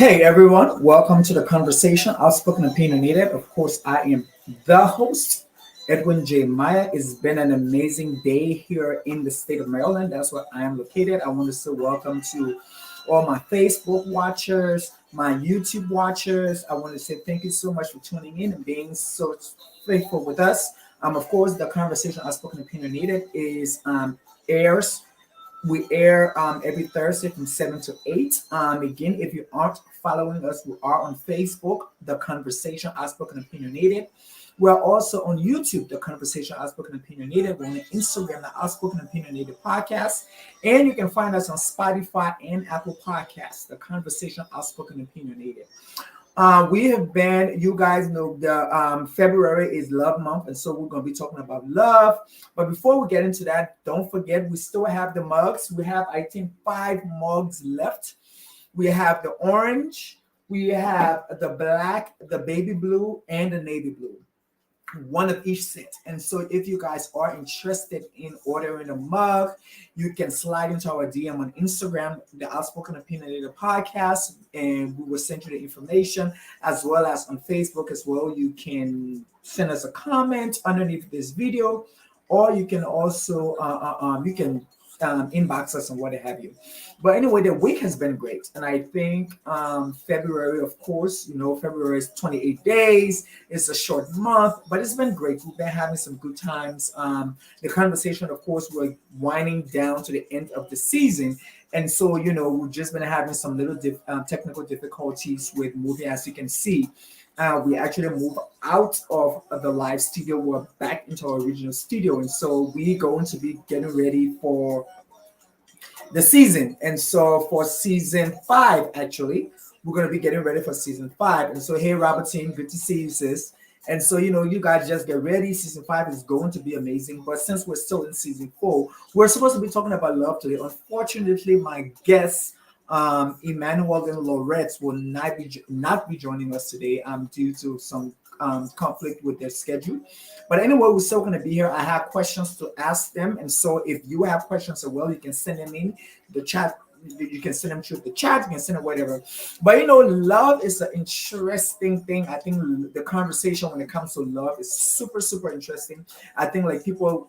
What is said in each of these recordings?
Hey everyone, welcome to the conversation. Outspoken Opinionated. Of course, I am the host, Edwin J. Meyer. It's been an amazing day here in the state of Maryland. That's where I am located. I want to say welcome to all my Facebook watchers, my YouTube watchers. I want to say thank you so much for tuning in and being so faithful with us. Of course, the conversation Outspoken Opinionated is airs we air every Thursday from 7 to 8. Again, if you aren't following us, we are on Facebook, The Conversation Outspoken Opinionated. We're also on YouTube, The Conversation Outspoken Opinionated. We're on Instagram, The Outspoken Opinionated Podcast. And you can find us on Spotify and Apple Podcasts, The Conversation Outspoken Opinionated. We have been, you guys know, the February is Love Month, and so we're going to be talking about love. But before we get into that, don't forget we still have the mugs. We have, I think, 5 mugs left. We have the orange, we have the black, the baby blue, and the navy blue. One of each set. And so if you guys are interested in ordering a mug, you can slide into our DM on Instagram, the Outspoken Opinionated Podcast, and we will send you the information, as well as on Facebook as well. You can send us a comment underneath this video, or you can also inbox us and what have you. But anyway, the week has been great. And I think February, of course, February is 28 days. It's a short month, but it's been great. We've been having some good times. The conversation, of course, we're winding down to the end of the season. And so, we've just been having some little technical difficulties with moving, as you can see. We actually moved out of the live studio. We're back into our original studio. And so we're going to be getting ready for the season. And so for season 5, actually, we're going to be getting ready for season 5. And so, hey, Robertine, good to see you, sis. And so, you guys just get ready. Season 5 is going to be amazing. But since we're still in season 4, we're supposed to be talking about love today. Unfortunately, my guest, Emmanuel Laurette, will not be joining us today due to some conflict with their schedule. But anyway, we're still going to be here. I have questions to ask them. And so if you have questions as well, you can send them in the chat. You can send them through the chat. You can send it whatever. But love is an interesting thing. I think the conversation when it comes to love is super, super interesting. I think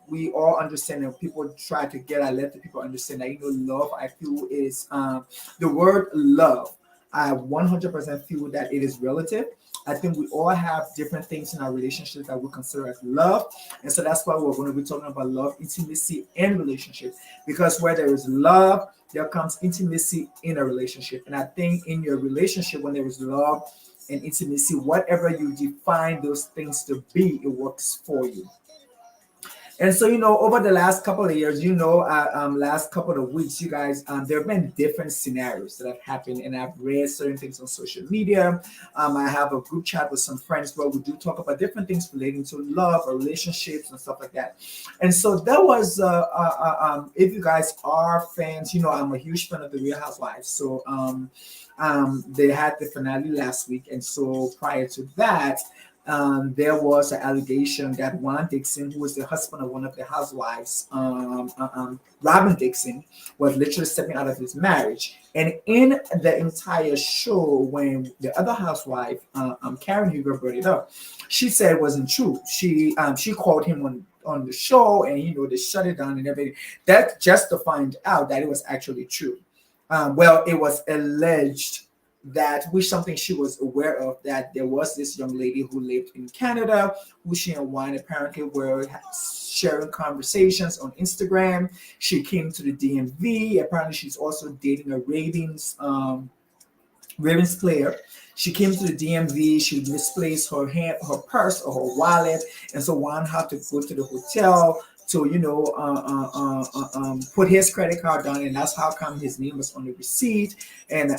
we all understand that people try to let the people understand that love, I feel, is the word love. I 100% feel that it is relative. I think we all have different things in our relationships that we consider as love. And so that's why we're going to be talking about love, intimacy, and relationship. Because where there is love, there comes intimacy in a relationship. And I think in your relationship, when there is love and intimacy, whatever you define those things to be, it works for you. And so, over the last couple of years, last couple of weeks, you guys, there have been different scenarios that have happened, and I've read certain things on social media. I have a group chat with some friends where we do talk about different things relating to love or relationships and stuff like that. And so that was, if you guys are fans, I'm a huge fan of the Real Housewives. So they had the finale last week, and so prior to that, there was an allegation that Juan Dixon, who was the husband of one of the housewives, Robin Dixon, was literally stepping out of his marriage. And in the entire show, when the other housewife, Karen Huger, brought it up, she said it wasn't true. She called him on the show, and they shut it down and everything. That just to find out that it was actually true. It was alleged that, which something she was aware of, that there was this young lady who lived in Canada, who she and Wine apparently were sharing conversations on Instagram. She came to the DMV. Apparently, she's also dating a Ravens player. She came to the DMV. She misplaced her purse or her wallet, and so Juan had to go to the hotel to put his credit card down, and that's how come his name was on the receipt. And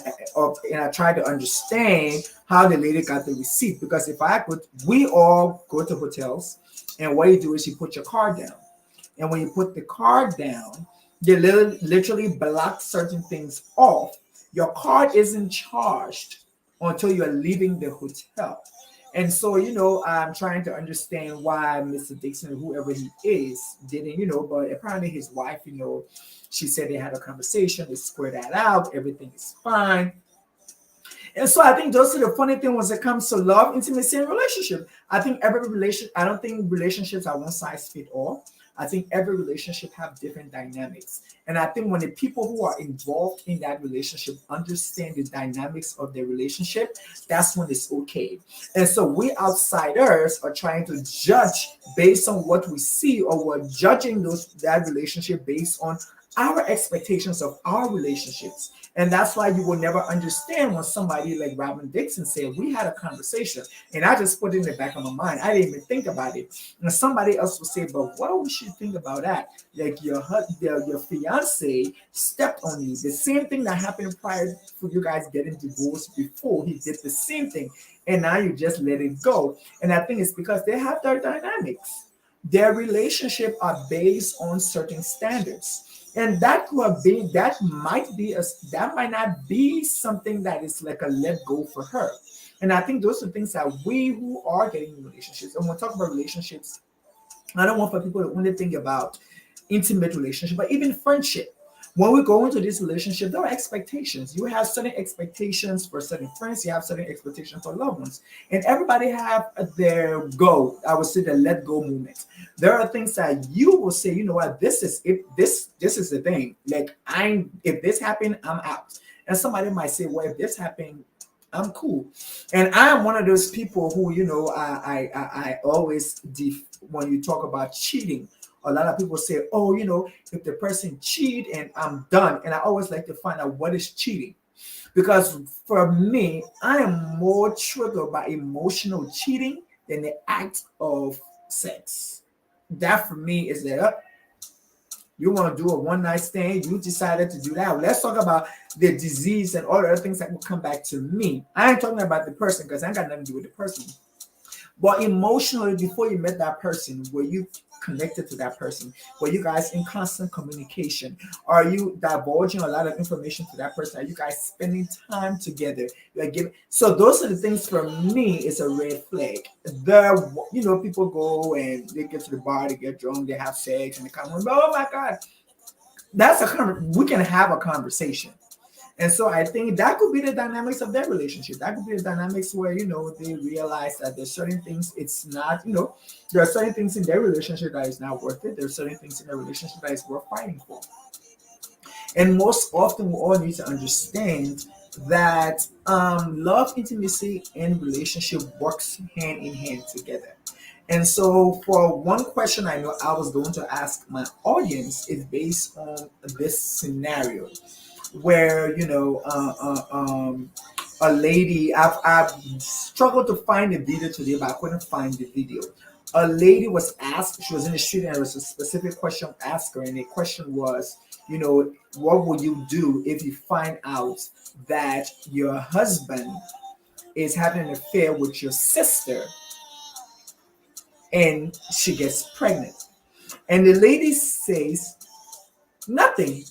I tried to understand how the lady got the receipt, because we all go to hotels, and what you do is you put your card down, and when you put the card down, they literally block certain things off. Your card isn't charged until you're leaving the hotel. And so, I'm trying to understand why Mr. Dixon, whoever he is, didn't, but apparently his wife, she said they had a conversation, they squared that out, everything is fine. And so I think those are the funny thing when it comes to love, intimacy, and relationship. I think every relation, I don't think relationships are one size fit all. I think every relationship have different dynamics. And I think when the people who are involved in that relationship understand the dynamics of their relationship, that's when it's okay. And so we outsiders are trying to judge based on what we see, or we're judging that relationship based on our expectations of our relationships. And that's why you will never understand when somebody like Robin Dixon said, we had a conversation, and I just put it in the back of my mind. I didn't even think about it. And somebody else will say, but why would you think about that? Like your fiance stepped on you. The same thing that happened prior for you guys getting divorced before, he did the same thing. And now you just let it go. And I think it's because they have their dynamics. Their relationship are based on certain standards, and that could have been, that might not be something that is like a let go for her. And I think those are things that we who are getting in relationships, and when we talk about relationships, I don't want for people to only think about intimate relationship, but even friendship. When we go into this relationship, there are expectations. You have certain expectations for certain friends, you have certain expectations for loved ones. And everybody have their go. I would say the let go moment. There are things that you will say, you know what, this is the thing. Like, if this happened, I'm out. And somebody might say, well, if this happened, I'm cool. And I am one of those people who, I always when you talk about cheating, a lot of people say, oh, if the person cheat and I'm done. And I always like to find out what is cheating. Because for me, I am more triggered by emotional cheating than the act of sex. That for me is that, you want to do a one night stand, you decided to do that. Let's talk about the disease and all the other things that will come back to me. I ain't talking about the person, because I ain't got nothing to do with the person. But emotionally, before you met that person, were you connected to that person? Were you guys in constant communication? Are you divulging a lot of information to that person? Are you guys spending time together? You're giving. So those are the things for me is a red flag. People go and they get to the bar, they get drunk, they have sex, and they come home. Oh my God, we can have a conversation. And so I think that could be the dynamics of their relationship. That could be the dynamics where, they realize that there's certain things it's not, there are certain things in their relationship that is not worth it. There are certain things in their relationship that is worth fighting for. And most often we all need to understand that love, intimacy, and relationship works hand in hand together. And so for one question I know I was going to ask my audience is based on this scenario where a lady, I've struggled to find the video today, but I couldn't find the video. A lady was asked, she was in the street, and there was a specific question asked her, and the question was, what would you do if you find out that your husband is having an affair with your sister and she gets pregnant? And the lady says, nothing.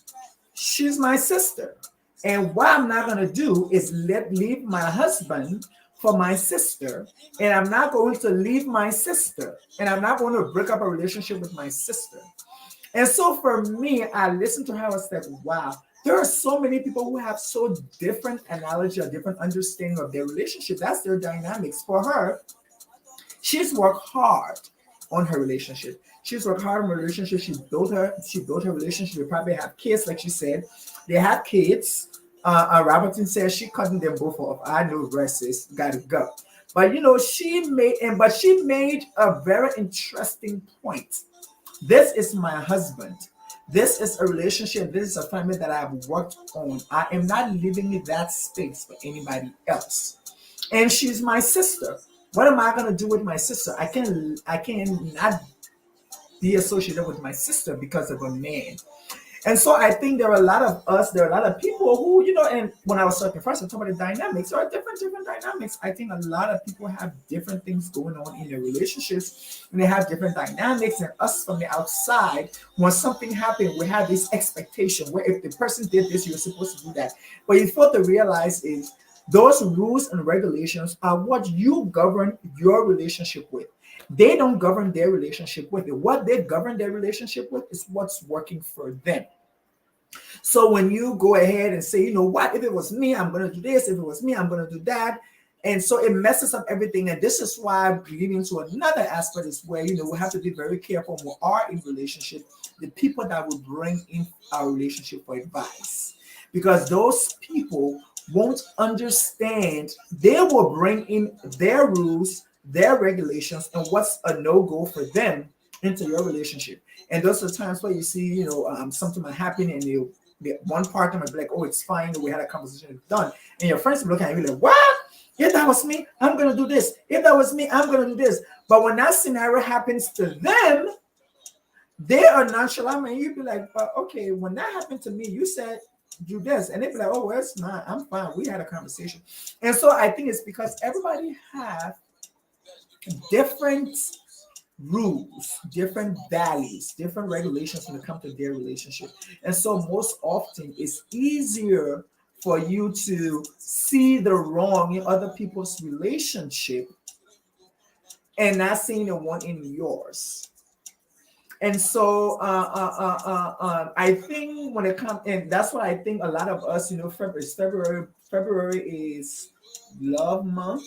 She's my sister. And what I'm not going to do is leave my husband for my sister. And I'm not going to leave my sister. And I'm not going to break up a relationship with my sister. And so for me, I listened to her. I was like, wow, there are so many people who have so different analogy or different understanding of their relationship. That's their dynamics. For her, she's worked hard on her relationship. She's worked hard on her relationship. She built her relationship. They probably have kids, like she said. They have kids. Robertson says she cutting them both off. I know rest is gotta go. But she made a very interesting point. This is my husband. This is a relationship. This is a family that I've worked on. I am not living in that space for anybody else. And she's my sister. What am I gonna do with my sister? I can not be associated with my sister because of a man. And so I think there are a lot of people who, and when I was talking first, I talked about the dynamics. There are different dynamics. I think a lot of people have different things going on in their relationships, and they have different dynamics. And us from the outside, when something happened, we have this expectation where if the person did this, you're supposed to do that. But you fail to realize is those rules and regulations are what you govern your relationship with. They don't govern their relationship with it. What they govern their relationship with is what's working for them. So when you go ahead and say, you know what, if it was me, I'm going to do this. If it was me, I'm going to do that. And so it messes up everything. And this is why leading to another aspect is where, we have to be very careful when we are in relationship, the people that will bring in our relationship for advice. Because those people won't understand. They will bring in their rules, their regulations, and what's a no-go for them into your relationship. And those are times where you see, something might happen and the one partner might be like, oh, it's fine. We had a conversation, it's done. And your friends will look at you like, what? If that was me, I'm going to do this. If that was me, I'm going to do this. But when that scenario happens to them, they are nonchalant. And you'd be like, but okay, when that happened to me, you said do this. And they'd be like, oh, well, it's not. I'm fine. We had a conversation. And so I think it's because everybody have different rules, different values, different regulations when it comes to their relationship. And so most often it's easier for you to see the wrong in other people's relationship and not seeing the one in yours. And so I think when it comes, and that's what I think a lot of us, February is love month.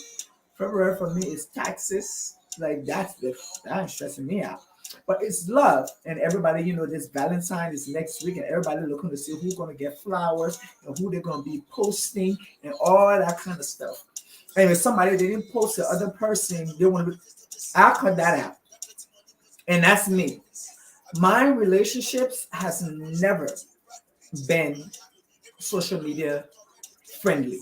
February for me is taxes. Like that's stressing me out. But it's love, and everybody, this Valentine is next week, and everybody looking to see who's gonna get flowers and who they're gonna be posting and all that kind of stuff. And if somebody they didn't post the other person, they want to. I'll cut that out, and that's me. My relationships has never been social media friendly.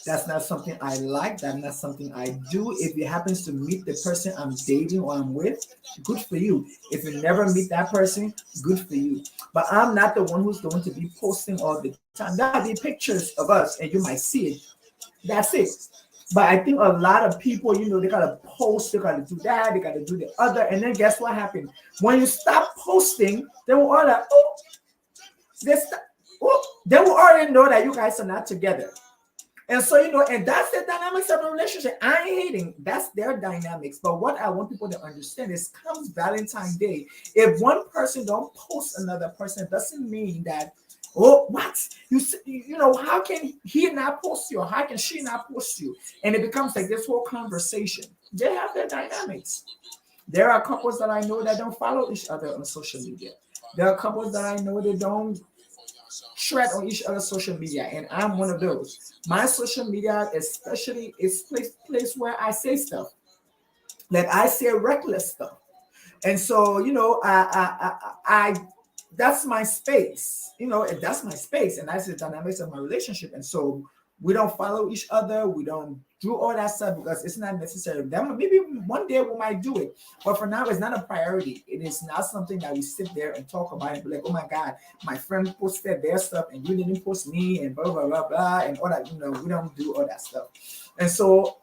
That's not something I like. That's not something I do. If it happens to meet the person I'm dating or I'm with, good for you. If you never meet that person, good for you. But I'm not the one who's going to be posting all the time. There might be pictures of us and you might see it. That's it. But I think a lot of people, they gotta post, they gotta do that, they gotta do the other. And then guess what happened? When you stop posting, they will all like, oh, they will already know that you guys are not together. And so, and that's the dynamics of a relationship. I ain't hating. That's their dynamics. But what I want people to understand is comes Valentine's Day. If one person don't post another person, it doesn't mean that, oh, what? How can he not post you? Or how can she not post you? And it becomes like this whole conversation. They have their dynamics. There are couples that I know that don't follow each other on social media. There are couples that I know that don't shred on each other's social media, and I'm one of those. My social media, especially, is place where I say stuff, like I say reckless stuff, and so I that's my space. That's my space, and that's the dynamics of my relationship. And so we don't follow each other. We don't do all that stuff because it's not necessary. Then maybe one day we might do it, but for now, it's not a priority. It is not something that we sit there and talk about and be like, "Oh my God, my friend posted their stuff and you didn't post me," and blah blah blah blah, and all that. We don't do all that stuff. And so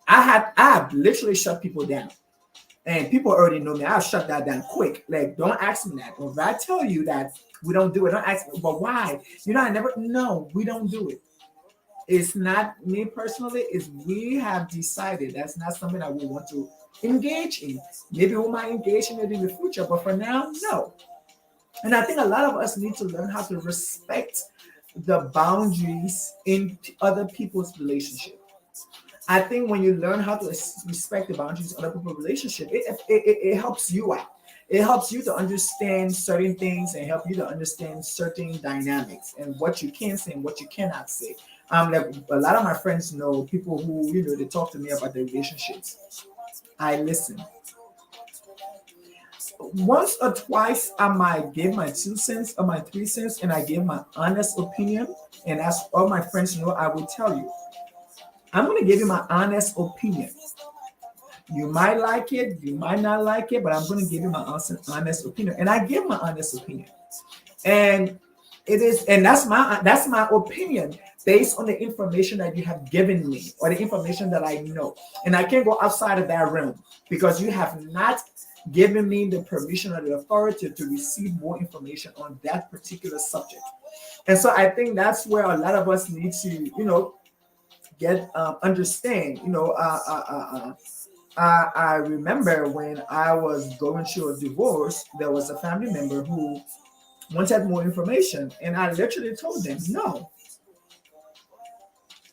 I have literally shut people down. And people already know me. I'll shut that down quick. Like, don't ask me that. If I tell you that we don't do it, don't ask me, but why? No, we don't do it. It's not me personally, it's we have decided that's not something that we want to engage in. Maybe we might engage in it in the future, but for now, no. And I think a lot of us need to learn how to respect the boundaries in other people's relationship. I think when you learn how to respect the boundaries of other people's relationship, it helps you out. It helps you to understand certain things and help you to understand certain dynamics and what you can say and what you cannot say. Like a lot of my friends know people who they talk to me about their relationships. I listen. Once or twice, I might give my 2 cents or my 3 cents, and I give my honest opinion. And as all my friends know, I will tell you, I'm going to give you my honest opinion. You might like it, you might not like it, but I'm going to give you my honest opinion. And I give my honest opinion. And that's my opinion based on the information that you have given me or the information that I know. And I can't go outside of that realm because you have not given me the permission or the authority to receive more information on that particular subject. And so I think that's where a lot of us need to, get understand. I remember when I was going through a divorce, there was a family member who wanted more information. And I literally told them, no,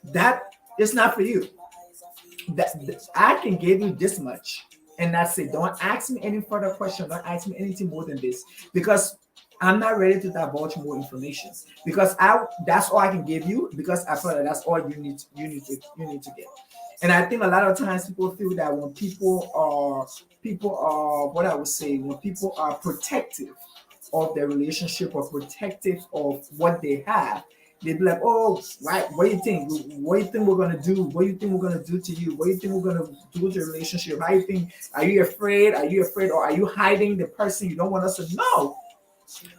that is not for you. That I can give you this much, and that's it. Don't ask me any further question. Don't ask me anything more than this, because I'm not ready to divulge more information. Because I that's all I can give you. Because I feel like that's all you need to get. And I think a lot of times people feel that when people are what I would say, when people are protective of their relationship or protective of what they have, they'd be like, oh, right, what do you think? What do you think we're gonna do? What do you think we're gonna do to you? What do you think we're gonna do to your relationship? How do you think? Are you afraid? Are you afraid, or are you hiding the person you don't want us to know?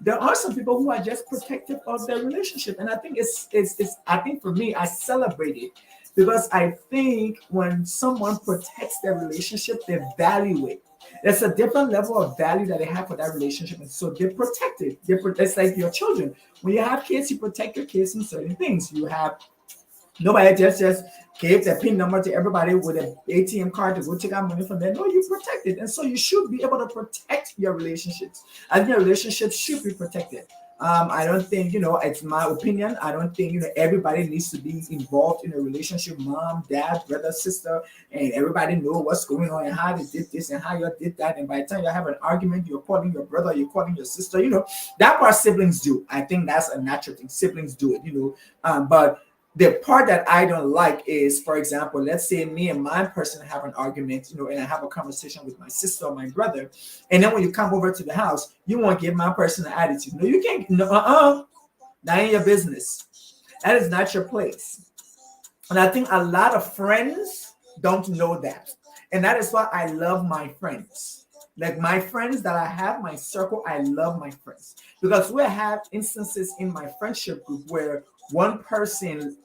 There are some people who are just protective of their relationship, and I think it's I think for me, I celebrate it because I think when someone protects their relationship, they value it. There's a different level of value that they have for that relationship, and so they protect it. It's like your children. When you have kids, you protect your kids from certain things. You have nobody just gave the PIN number to everybody with an ATM card to go take out money from them. No, you protect it. And so you should be able to protect your relationships. I think your relationships should be protected. I don't think, it's my opinion. I don't think, everybody needs to be involved in a relationship, mom, dad, brother, sister, and everybody know what's going on and how they did this and how you did that. And by the time you have an argument, you're calling your brother, you're calling your sister, that part siblings do. I think that's a natural thing. Siblings do it, but the part that I don't like is, for example, let's say me and my person have an argument, and I have a conversation with my sister or my brother, and then when you come over to the house, you want to give my person an attitude. No, you can't. No, that ain't your business. That is not your place. And I think a lot of friends don't know that, and that is why I love my friends. Like my friends that I have, my circle, I love my friends because we have instances in my friendship group where one person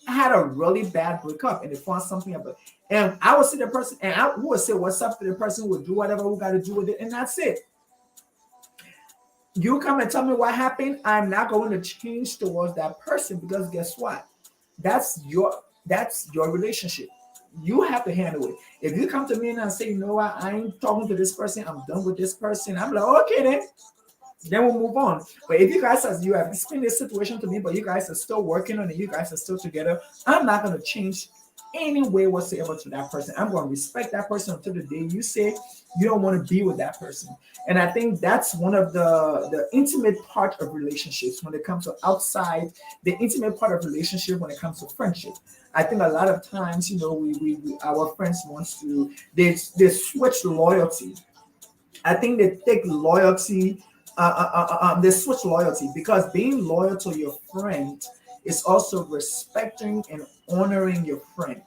had a really bad breakup and they found something about, and I would see the person and I would say what's up to the person, who would do whatever we got to do with it, and that's it. You come and tell me what happened, I'm not going to change towards that person because guess what? That's your relationship. You have to handle it. If you come to me and I say, you know what, I ain't talking to this person, I'm done with this person, I'm like, okay then we'll move on. But if you guys you have explained this situation to me, but you guys are still working on it, you guys are still together, I'm not going to change any way whatsoever to that person. I'm going to respect that person until the day you say you don't want to be with that person. And I think that's one of the intimate part of relationships when it comes to outside, the intimate part of relationship when it comes to friendship. I think a lot of times, we our friends wants to they switch loyalty. I think they take loyalty. They switch loyalty because being loyal to your friend is also respecting and honoring your friend.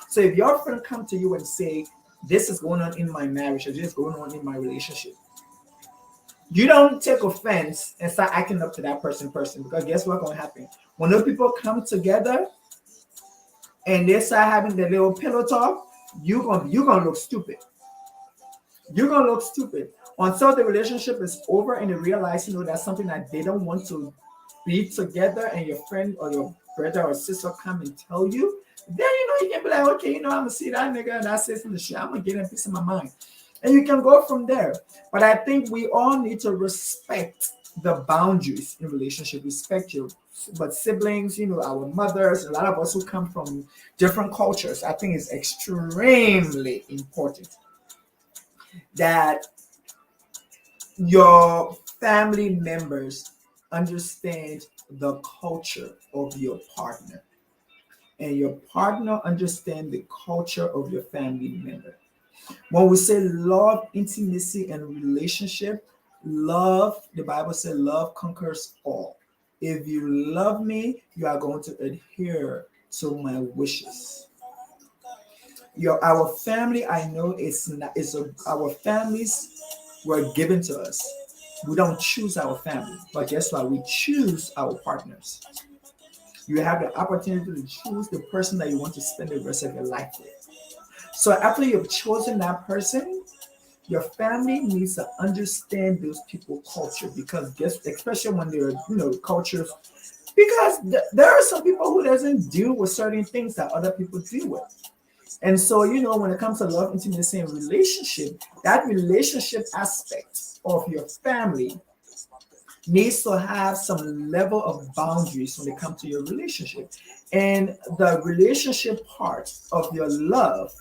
So if your friend come to you and say, "This is going on in my marriage, or this is going on in my relationship," you don't take offense and start acting up to that person because guess what's going to happen when those people come together and they start having the little pillow talk? You're gonna look stupid. You're gonna look stupid until the relationship is over and they realize, that's something that they don't want to be together, and your friend or your brother or sister come and tell you. Then you can be like, okay, I'm gonna see that nigga and I say some shit. I'm gonna get in peace of my mind, and you can go from there. But I think we all need to respect the boundaries in relationship. Respect your, but siblings, our mothers, a lot of us who come from different cultures. I think it's extremely important that your family members understand the culture of your partner and your partner understand the culture of your family member. When we say love, intimacy, and relationship, love, the Bible says love conquers all. If you love me, you are going to adhere to my wishes. Our family, I know it's not, our families were given to us. We don't choose our family, but guess what? We choose our partners. You have the opportunity to choose the person that you want to spend the rest of your life with. So after you've chosen that person, your family needs to understand those people culture because especially when they're cultures, because there are some people who doesn't deal with certain things that other people deal with. And so, when it comes to love, intimacy, and relationship, that relationship aspect of your family needs to have some level of boundaries when it comes to your relationship. And the relationship part of your love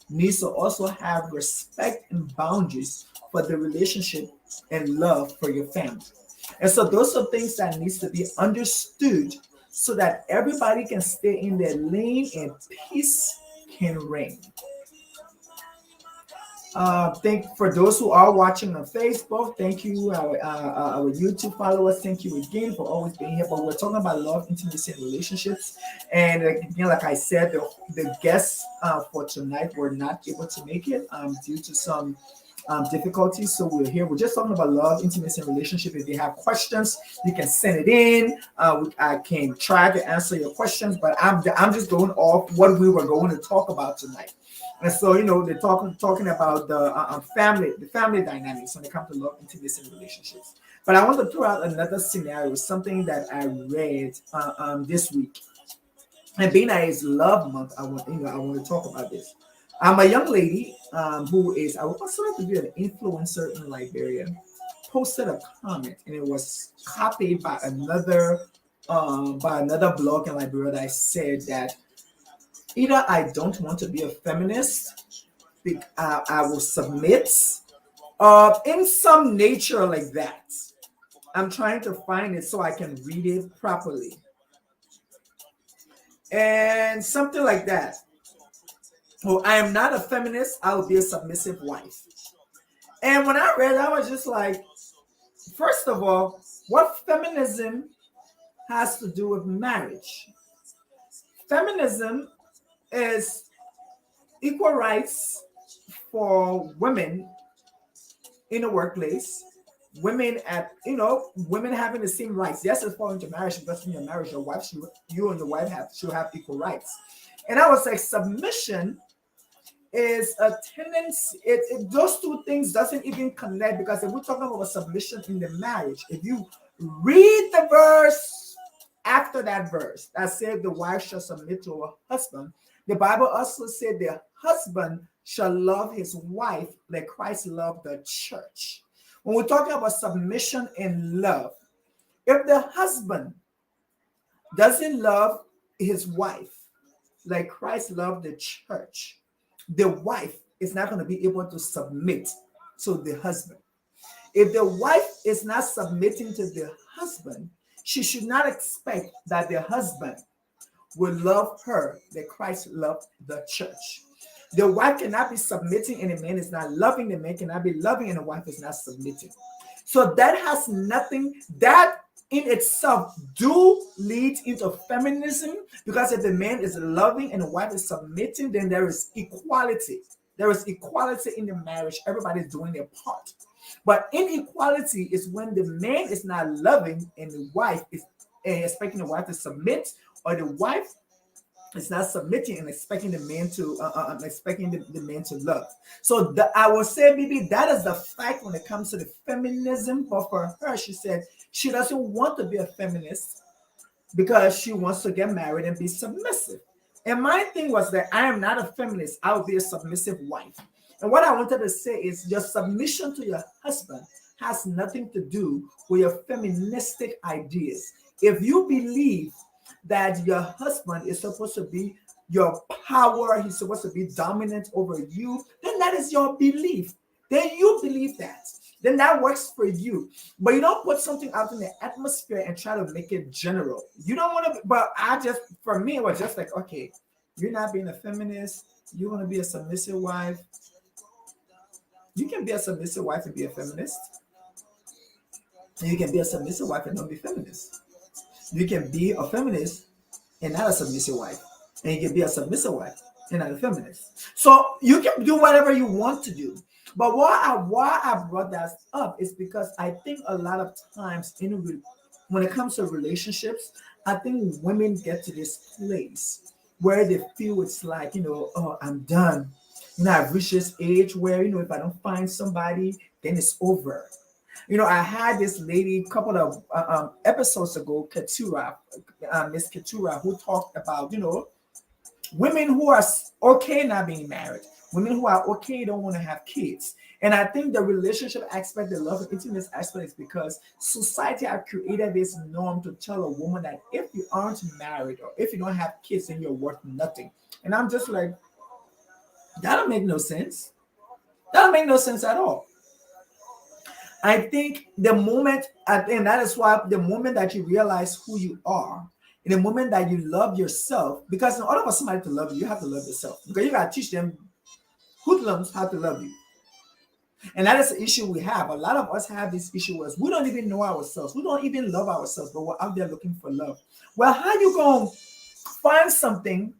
needs to also have respect and boundaries for the relationship and love for your family. And so those are things that needs to be understood so that everybody can stay in their lane and peace can reign. Thank for those who are watching on Facebook. Thank you, our YouTube followers. Thank you again for always being here. But we're talking about love, intimacy, and relationships. And again, like I said, the guests for tonight were not able to make it due to some difficulties. So we're here. We're just talking about love, intimacy, and relationship. If you have questions, you can send it in. I can try to answer your questions, but I'm just going off what we were going to talk about tonight. And so, they're talking about the family dynamics when it comes to love, intimacy, and relationships. But I want to throw out another scenario, something that I read this week. And being that it's Love Month, I want to talk about this. A young lady who is I was considered to be an influencer in Liberia posted a comment, and it was copied by another blog in Liberia that said that either I don't want to be a feminist, I will submit, in some nature like that. I'm trying to find it so I can read it properly. And something like that. Oh, I am not a feminist, I will be a submissive wife. And when I read, I was just like, first of all, what feminism has to do with marriage? Feminism is equal rights for women in the workplace, women having the same rights. Yes, it's falling into marriage, because in your marriage, you and your wife should have equal rights. And I was like, submission is a tendency. Those two things doesn't even connect, because if we're talking about submission in the marriage, if you read the verse after that verse that said the wife shall submit to her husband, the Bible also said the husband shall love his wife like Christ loved the church. When we're talking about submission and love, if the husband doesn't love his wife like Christ loved the church, the wife is not going to be able to submit to the husband. If the wife is not submitting to the husband, she should not expect that the husband will love her that Christ loved the church. The wife cannot be submitting and the man is not loving. The man cannot be loving and the wife is not submitting. So that has nothing, that in itself do lead into feminism, because if the man is loving and the wife is submitting, then there is equality. There is equality in the marriage. Everybody's doing their part. But inequality is when the man is not loving and the wife is expecting the wife to submit, or the wife is not submitting and expecting the man to love. So I will say maybe that is the fact when it comes to the feminism. But for her, she said she doesn't want to be a feminist because she wants to get married and be submissive. And my thing was that I am not a feminist. I will be a submissive wife. And what I wanted to say is your submission to your husband has nothing to do with your feministic ideas. If you believe that your husband is supposed to be your power, he's supposed to be dominant over you, then that is your belief. Then you believe that. Then that works for you. But you don't put something out in the atmosphere and try to make it general. You don't want to, but for me, it was just like, okay, you're not being a feminist. You want to be a submissive wife. You can be a submissive wife and be a feminist. You can be a submissive wife and not be feminist. You can be a feminist and not a submissive wife. And you can be a submissive wife and not a feminist. So you can do whatever you want to do. But why I brought that up is because I think a lot of times when it comes to relationships, I think women get to this place where they feel it's like, oh, I'm done. I've reached this age where, if I don't find somebody, then it's over. I had this lady a couple of episodes ago, Miss Keturah, who talked about, women who are okay not being married, Women who are okay don't want to have kids. And I think the relationship aspect, the love and intimacy aspect is because society have created this norm to tell a woman that if you aren't married or if you don't have kids, then you're worth nothing. And I'm just like, that don't make no sense. That don't make no sense at all. I think the moment, and that is why the moment that you realize who you are, in the moment that you love yourself, because in order for somebody to love you, you have to love yourself. Because you gotta teach them hoodlums how to love you. And that is the issue we have. A lot of us have this issue where we don't even know ourselves. We don't even love ourselves, but we're out there looking for love. Well, how you gonna find something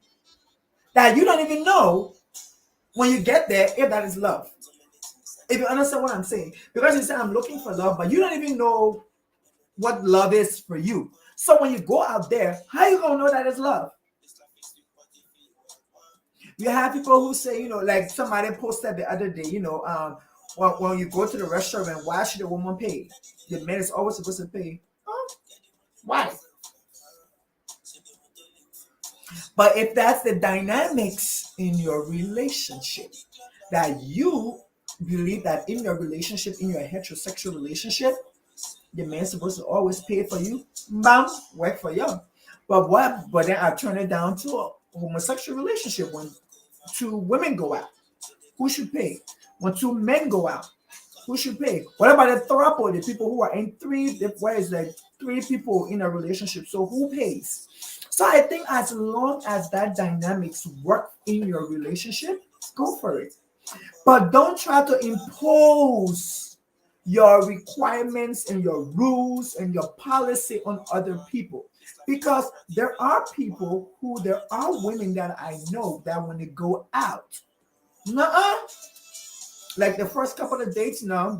that you don't even know when you get there if that is love? If you understand what I'm saying. Because you say I'm looking for love, but you don't even know what love is for you. So when you go out there, how you gonna know that it's love? You have people who say, like somebody posted the other day, when you go to the restaurant, why should the woman pay? The man is always supposed to pay. Huh? Why? But if that's the dynamics in your relationship, that you believe that in your relationship, in your heterosexual relationship, the man's supposed to always pay for you, bam, work for you. But what? But then I turn it down to a homosexual relationship when two women go out. Who should pay? When two men go out, who should pay? What about the throuple, the people who are in where is like three people in a relationship? So who pays? So I think as long as that dynamics work in your relationship, go for it. But don't try to impose your requirements and your rules and your policy on other people. Because there are women that I know that when they go out, nuh-uh, like the first couple of dates, no,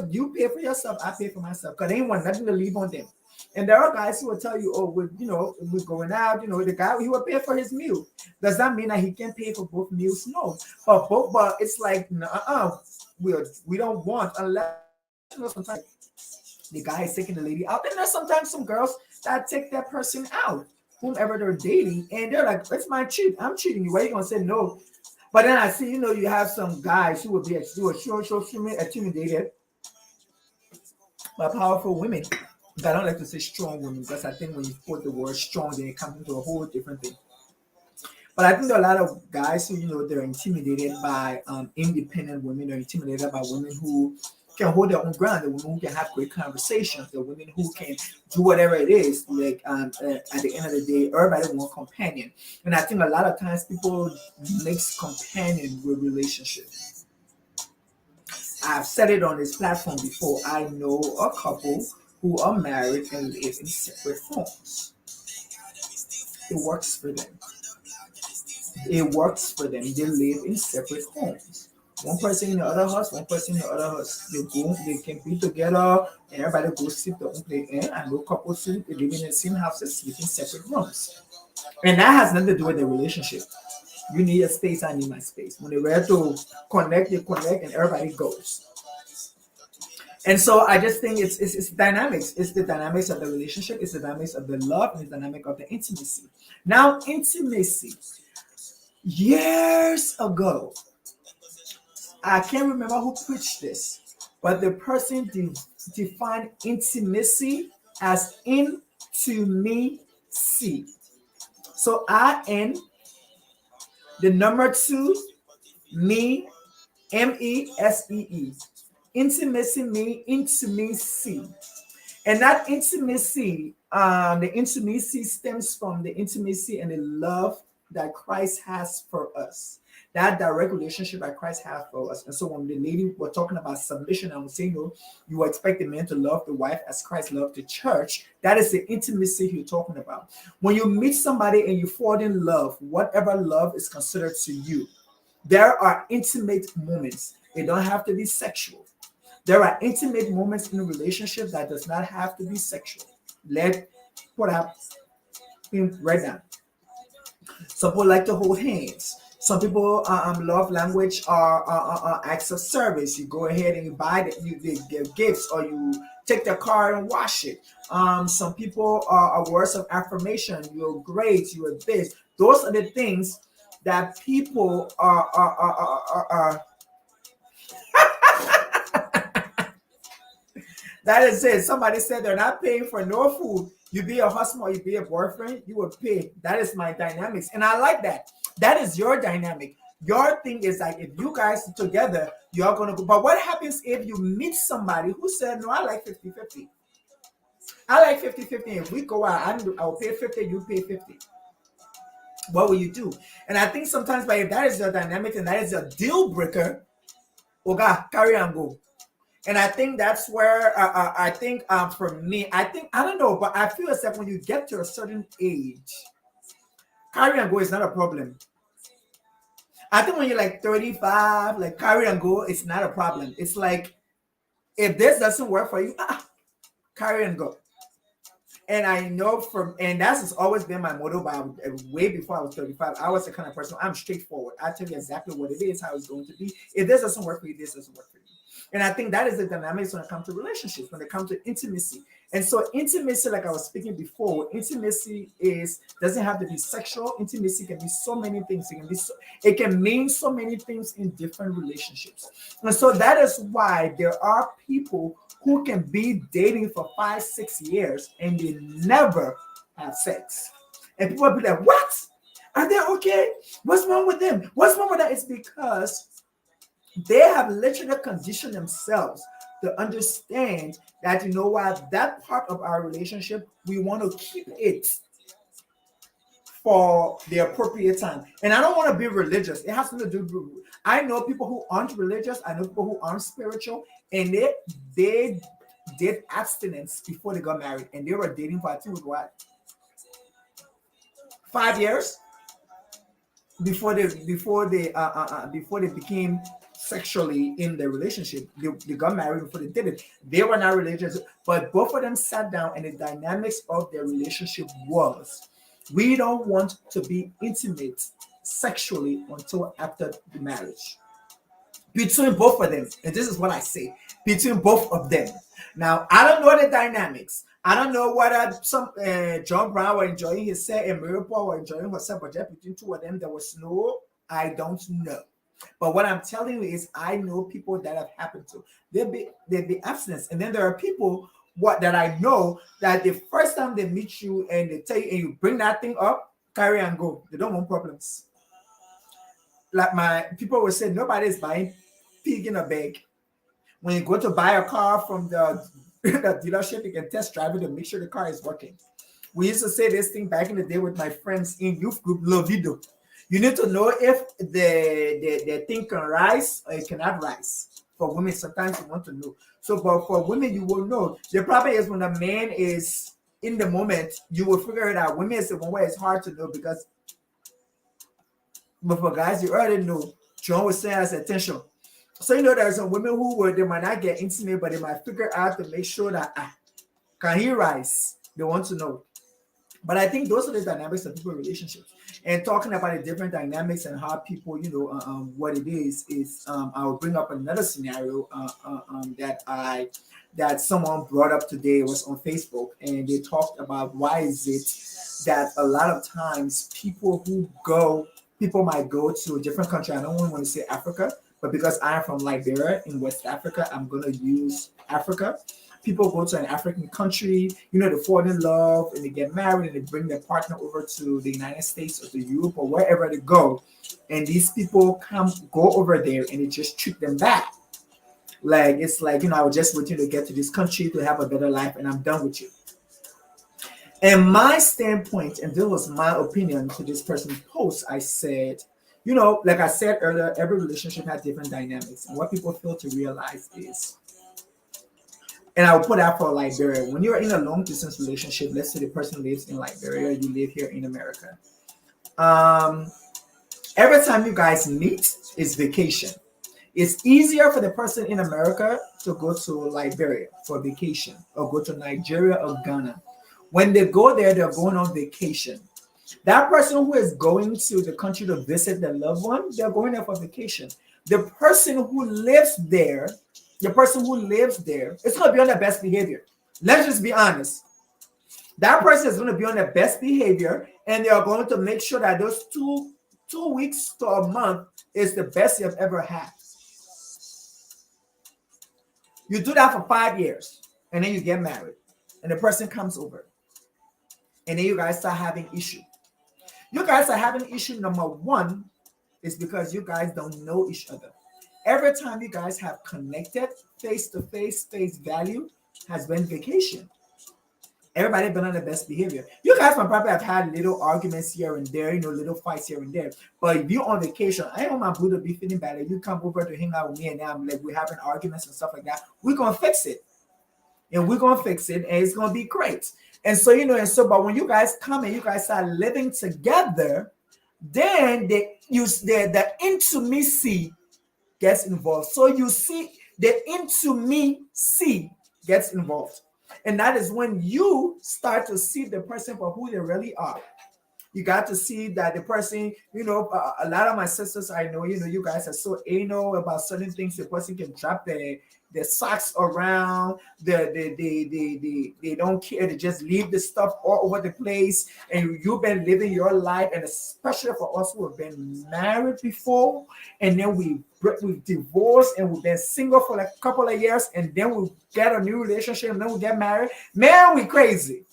you pay for yourself, I pay for myself, because they ain't want nothing to leave on them. And there are guys who will tell you, oh, we're going out, the guy, he will pay for his meal. Does that mean that he can pay for both meals? No. But it's like, we don't want, unless, sometimes the guy is taking the lady out. And there's sometimes some girls that take that person out, whomever they're dating, and they're like, it's my cheat. I'm cheating you. Why are you going to say no? But then I see, you have some guys who will be intimidated by powerful women. I don't like to say strong women because I think when you put the word strong, then it comes into a whole different thing. But I think there are a lot of guys who, they're intimidated by independent women. They're intimidated by women who can hold their own ground, the women who can have great conversations, the women who can do whatever it is. Like at the end of the day, everybody wants companion. And I think a lot of times people mix companion with relationship. I've said it on this platform before. I know a couple who are married and live in separate homes. It works for them. It works for them. They live in separate homes. One person in the other house, one person in the other house. They can be together, and everybody goes sleep their own place. And I know couples who live in the same houses, sleep in separate rooms. And that has nothing to do with the relationship. You need a space, I need my space. When they're ready to connect, they connect, and everybody goes. And so I just think it's dynamics. It's the dynamics of the relationship. It's the dynamics of the love, and the dynamic of the intimacy. Now, intimacy. Years ago, I can't remember who preached this, but the person defined intimacy as intimacy. So I-N, the number 2, me, M-E-S-E-E. Intimacy means intimacy. And that intimacy, the intimacy stems from the intimacy and the love that Christ has for us. That direct relationship that Christ has for us. And so when the lady were talking about submission, I was saying, you expect the man to love the wife as Christ loved the church. That is the intimacy you're talking about. When you meet somebody and you fall in love, whatever love is considered to you, there are intimate moments. It don't have to be sexual. There are intimate moments in a relationship that does not have to be sexual. Put up right now. Some people like to hold hands. Some people love language are acts of service. You go ahead and you buy they give gifts, or you take their car and wash it. Some people are words of affirmation. You're great. You're this. Those are the things that people are that is it. Somebody said they're not paying for no food. You be a husband or you be a boyfriend, you will pay. That is my dynamics. And I like that. That is your dynamic. Your thing is like if you guys together, you're gonna go. But what happens if you meet somebody who said, no, I like 50-50. I like 50-50. If we go out, I'll pay 50, you pay 50. What will you do? And I think sometimes, but if that is your dynamic and that is a deal breaker, okay, carry and go. And I think that's where I think for me, I think I don't know, but I feel as if when you get to a certain age, carry and go is not a problem. I think when you're like 35, like carry and go, it's not a problem. It's like if this doesn't work for you, carry and go. And I know and that's always been my motto. But way before I was 35, I was the kind of person, I'm straightforward. I tell you exactly what it is, how it's going to be. If this doesn't work for you, this doesn't work for you. And I think that is the dynamics when it comes to relationships, when it comes to intimacy. And so intimacy, like I was speaking before, intimacy doesn't have to be sexual. Intimacy can be so many things. It can mean so many things in different relationships. And so that is why there are people who can be dating for 5-6 years and they never have sex. And people will be like, what? Are they okay? What's wrong with them? What's wrong with that? It's because they have literally conditioned themselves to understand that, you know what, that part of our relationship, we want to keep it for the appropriate time. And I don't want to be religious. It has to do with, I know people who aren't religious. I know people who aren't spiritual. And they did abstinence before they got married. And they were dating for, I think, what? 5 years? Before they became sexually in the relationship. They got married before they did it. They were not religious, but both of them sat down and the dynamics of their relationship was, we don't want to be intimate sexually until after the marriage. Between both of them, and this is what I say, between both of them. Now, I don't know the dynamics. I don't know whether some John Brown were enjoying his set and Mary Paul were enjoying herself, but just between two of them, there was no, I don't know. But what I'm telling you is, I know people that have happened to. They'll be abstinence, and then there are people that I know that the first time they meet you and they tell you and you bring that thing up, carry and go. They don't want problems. Like my people will say, nobody's buying pig in a bag. When you go to buy a car from the dealership, you can test drive it to make sure the car is working. We used to say this thing back in the day with my friends in youth group, Lovido. You need to know if the thing can rise or it cannot rise. For women, sometimes you want to know. So, but for women, you will know. The problem is when a man is in the moment, you will figure it out. Women is the one where it's hard to know because, but for guys, you already know. John was saying as attention. So, you know, there's some women they might not get intimate, but they might figure out to make sure that, can he rise? They want to know. But I think those are the dynamics of people relationships. And talking about the different dynamics and how people, you know, what it is I will bring up another scenario that someone brought up today. It was on Facebook, and they talked about why is it that a lot of times people might go to a different country. I don't want to say Africa, but because I am from Liberia in West Africa, I'm going to use Africa. People go to an African country, you know, they fall in love and they get married and they bring their partner over to the United States or to Europe or wherever they go. And these people go over there and they just treat them bad. Like, it's like, you know, I was just waiting to get to this country to have a better life and I'm done with you. And my standpoint, and this was my opinion to this person's post, I said, you know, like I said earlier, every relationship has different dynamics. And what people fail to realize is, and I'll put out for Liberia. When you're in a long distance relationship, let's say the person lives in Liberia, you live here in America. Every time you guys meet, it's vacation. It's easier for the person in America to go to Liberia for vacation or go to Nigeria or Ghana. When they go there, they're going on vacation. That person who is going to the country to visit their loved one, they're going there for vacation. The person who lives there, it's going to be on their best behavior. Let's just be honest. That person is going to be on their best behavior, and they are going to make sure that those two 2 weeks to a month is the best you've ever had. You do that for 5 years, and then you get married, and the person comes over, and then you guys start having issue. You guys are having issue. Number one is because you guys don't know each other. Every time you guys have connected face to face, face value has been vacation. Everybody been on the best behavior. You guys might probably have had little arguments here and there, little fights here and there. But if you're on vacation, I don't want my boo to be feeling bad. If you come over to hang out with me and I'm like we're having arguments and stuff like that, we're gonna fix it. And we're gonna fix it, and it's gonna be great. And so, but when you guys come and you guys start living together, then the intimacy gets involved. So you see the intimacy gets involved. And that is when you start to see the person for who they really are. You got to see that the person, a lot of my sisters I know, you guys are so anal about certain things. The person can drop their socks around, they don't care, they just leave the stuff all over the place. And you've been living your life, and especially for us who have been married before, and then we've divorced and we've been single for like a couple of years, and then we get a new relationship, and then we get married. Man, we crazy.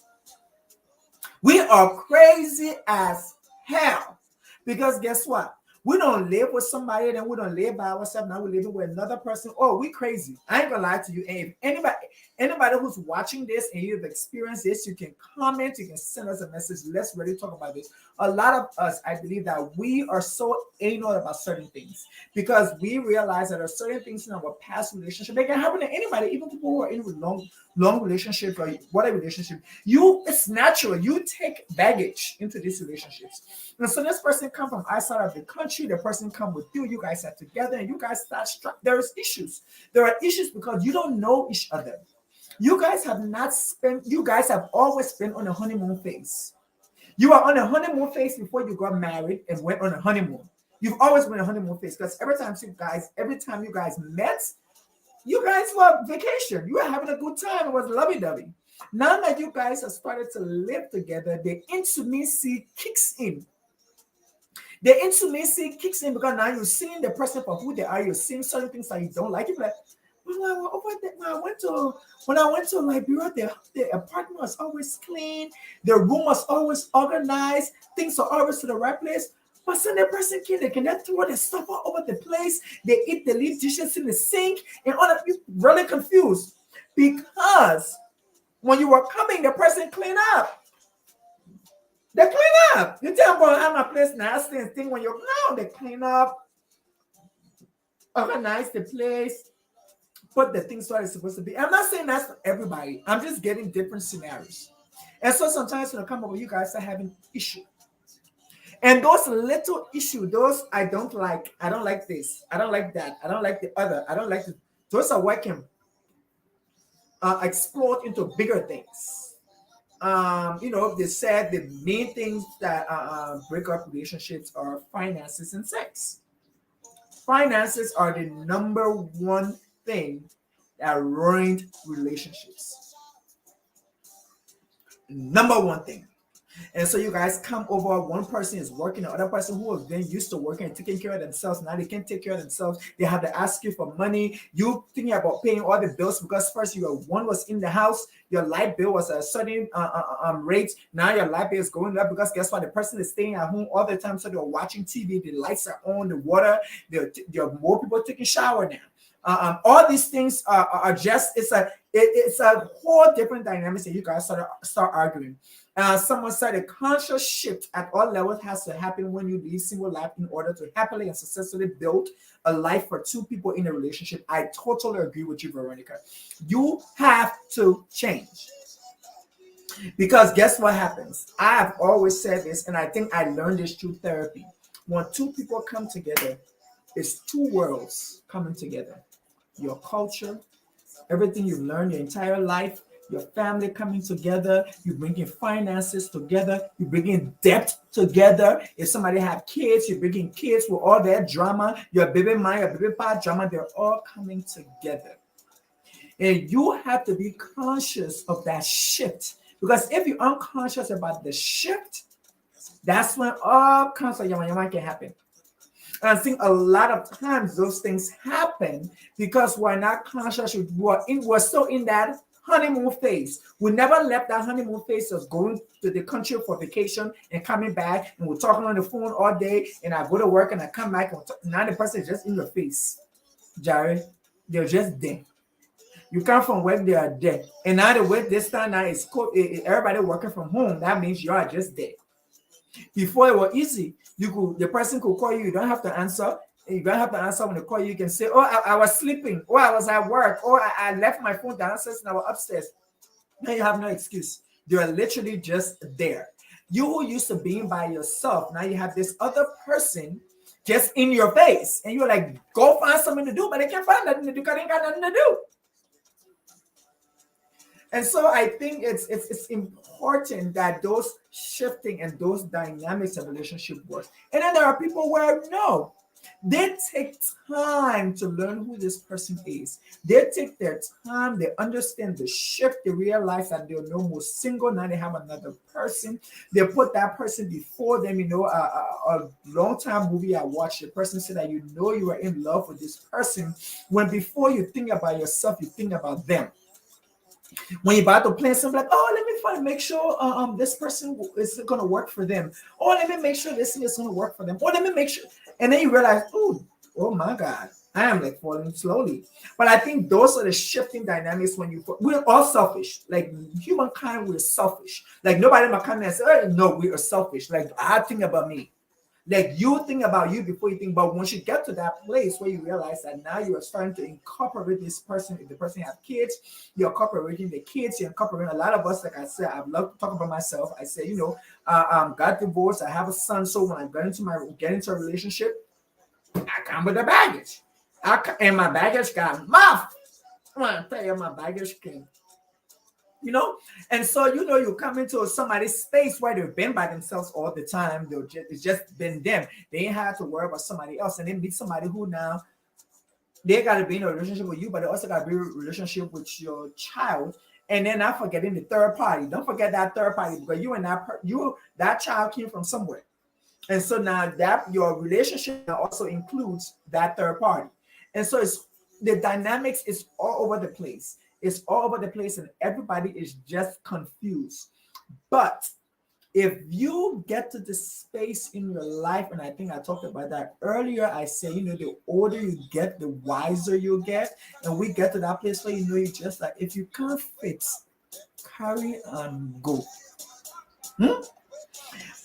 We are crazy as hell. Because guess what? We don't live with somebody, then we don't live by ourselves. Now we're living with another person. Oh, we crazy. I ain't gonna lie to you. And if anybody who's watching this and you've experienced this, you can comment, you can send us a message. Let's really talk about this. A lot of us, I believe that we are so anal about certain things because we realize that there are certain things in our past relationship. They can happen to anybody, even people who are in long relationship or whatever relationship. It's natural. You take baggage into these relationships. And so this person come from outside of the country, the person come with you, you guys are together, and you guys start there's issues. There are issues because you don't know each other. You guys have always been on a honeymoon phase. You are on a honeymoon phase before you got married and went on a honeymoon. You've always been on a honeymoon phase because every time you guys met, you guys were on vacation. You were having a good time. It was lovey-dovey. Now that you guys have started to live together, the intimacy kicks in. The intimacy kicks in because now you're seeing the person for who they are. You're seeing certain things that you don't like. You're like, when I went to Liberia, the apartment was always clean. The room was always organized. Things are always to the right place. But then the person they can throw the stuff all over the place. They leave dishes in the sink, and all of you really confused because when you were coming, the person cleaned up. They clean up. You tell them, I'm a place nasty and thing when you're now, they clean up, organize the place, put the things where it's supposed to be. I'm not saying that's for everybody. I'm just getting different scenarios. And so sometimes when I come over, you guys are having issues. And those little issues, those I don't like this, I don't like that, I don't like the other, I don't like this. Those are what can explode into bigger things. They said the main things that break up relationships are finances and sex. Finances are the number one thing that ruined relationships. Number one thing. And so you guys come over, one person is working, the other person who has been used to working and taking care of themselves, now they can't take care of themselves. They have to ask you for money. You thinking about paying all the bills because first one was in the house, your light bill was a certain rate. Now your light bill is going up because guess what? The person is staying at home all the time, so they're watching TV, the lights are on, the water, there are more people taking shower now. All these things are just, it's a whole different dynamics that you guys start arguing. Someone said a conscious shift at all levels has to happen when you leave single life in order to happily and successfully build a life for two people in a relationship. I totally agree with you, Veronica. You have to change. Because guess what happens? I have always said this, and I think I learned this through therapy. When two people come together, it's two worlds coming together. Your culture, everything you've learned your entire life, your family coming together, you bringing finances together, you bringing debt together. If somebody have kids, you're bringing kids with all their drama, your baby mama, your baby papa drama, they're all coming together. And you have to be conscious of that shift. Because if you're unconscious about the shift, That's when all kinds of yama yama can happen. And I think a lot of times those things happen because we're not conscious. We're still in that honeymoon phase. We never left that honeymoon phase of going to the country for vacation and coming back, and we're talking on the phone all day. And I go to work and I come back, and now the person is just in your face, Jared. They're just there. You come from work, they are there. And now the way this time now is everybody working from home. That means you are just there. Before it was easy. The person could call you, you don't have to answer. You don't have to answer when they call you. You can say, oh, I was sleeping, or I was at work, or I left my phone downstairs and I was upstairs. Now you have no excuse. You're literally just there. You who used to being by yourself, now you have this other person just in your face. And you're like, go find something to do, but they can't find nothing to do because they ain't got nothing to do. And so I think it's important that those shifting and those dynamics of relationship works. And then there are people where no, they take time to learn who this person is. They take their time, they understand the shift, they realize that they're no more single. Now they have another person. They put that person before them. A long time movie I watched, the person said that you are in love with this person when before you think about yourself, you think about them. When you're about to plan something, like, oh, let me make sure this person is going to work for them. Or let me make sure this thing is going to work for them. Or let me make sure. And then you realize, oh my God, I am like falling slowly. But I think those are the shifting dynamics when we're all selfish. Like humankind, we're selfish. Like nobody in my comment says, oh, no, we are selfish. Like I think about me. Like you think about you before you think about once you get to that place where you realize that now you are starting to incorporate this person. If the person have kids, you're incorporating the kids, you're incorporating a lot of us. Like I said, I love to talk about myself. I say, got divorced, I have a son. So when I get into a relationship, I come with the baggage. And my baggage got mouth. I want to tell you, my baggage came. And so you come into somebody's space where they've been by themselves all the time. It's just been them. They ain't had to worry about somebody else, and then meet somebody who now they got to be in a relationship with you, but they also got to be in a relationship with your child. And then not forgetting the third party. Don't forget that third party, because you and that child came from somewhere. And so now that your relationship now also includes that third party. And so the dynamics is all over the place. It's all over the place, and everybody is just confused. But if you get to the space in your life, and I think I talked about that earlier, I say, the older you get, the wiser you get. And we get to that place where you just like, if you can't fit, carry and go.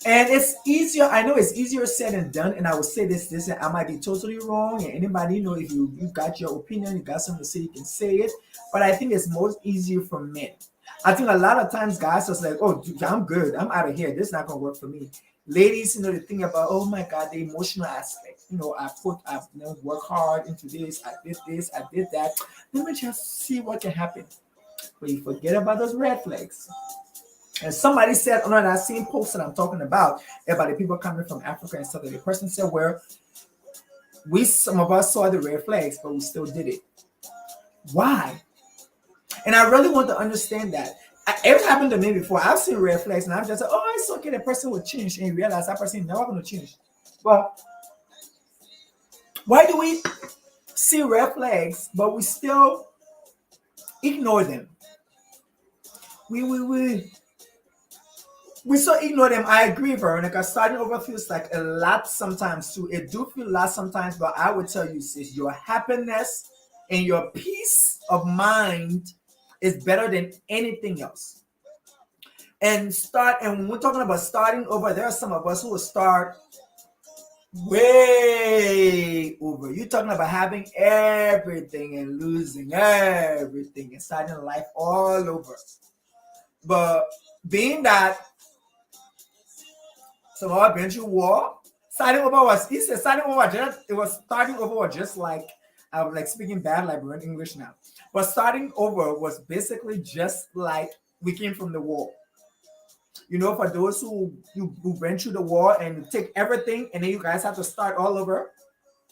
And it's easier. I know it's easier said than done. And I will say this, I might be totally wrong. And anybody, if you got your opinion, you got something to say, you can say it. But I think it's most easier for men. I think a lot of times guys are like, oh, dude, I'm good. I'm out of here. This is not going to work for me. Ladies, the thing about, oh my God, the emotional aspect. I've worked hard into this. I did that. Let me just see what can happen. But you forget about those red flags. And somebody said on that same post that I'm talking about the people coming from Africa and stuff, the person said, well, some of us saw the red flags, but we still did it. Why? And I really want to understand that. It happened to me before. I've seen red flags, and I've just said, oh, it's okay, the person will change. And you realize that person is never going to change. But why do we see red flags, but we still ignore them? We so ignore them. I agree, Veronica. Starting over feels like a lot sometimes too. It do feel a lot sometimes, but I would tell you, sis, your happiness and your peace of mind is better than anything else. And when we're talking about starting over, there are some of us who will start way over. You're talking about having everything and losing everything and starting life all over. But being that some of our been through war, starting over was just like I was like speaking bad like we're in English now. But starting over was basically just like we came from the war. For those who went through the war and take everything and then you guys have to start all over.